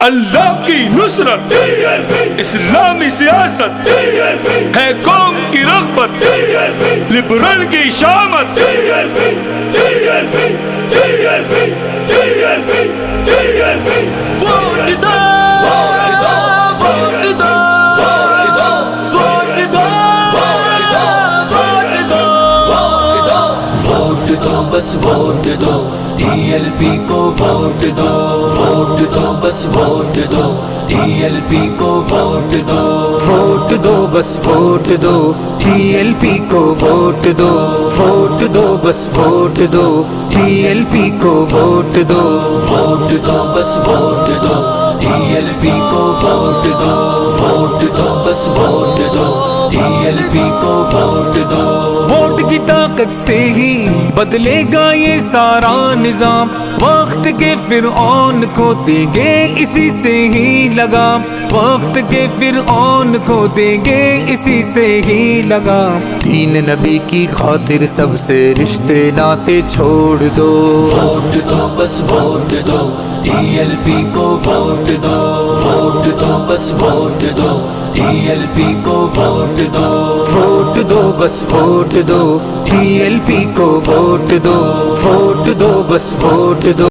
اللہ کی نصرت اسلامی سیاست ہے قوم کی رغبت لبرل کی شامت بس ووٹ دو ٹی ایل پی کو ووٹ دو ووٹ دو بس ووٹ دو ٹی ایل پی کو ووٹ دو ووٹ دو بس ووٹ دو ٹی ایل پی کو ووٹ دو ووٹ دو بس ووٹ دو ٹی ایل پی کو ووٹ دو ووٹ دو بس ووٹ دو ٹی ایل پی کو ووٹ دو ووٹ دو بس ووٹ دو ٹی ایل پی کو ووٹ دو ووٹ کی طاقت سے ہی بدلے گا یہ سارا نظام وقت کے فرعون کو دیں گے اسی سے ہی لگام وقت کے فرعون کو دیں گے اسی سے ہی لگام دین نبی کی خاطر سب سے رشتے ناتے چھوڑ دو ووٹ دو بس ووٹ دو ٹی ایل پی کو ووٹ دو ووٹ دو بس ووٹ دو ٹی ایل پی کو ووٹ دو ووٹ دو بس ووٹ دو ٹی ایل پی کو ووٹ دو ووٹ دو بس ووٹ دو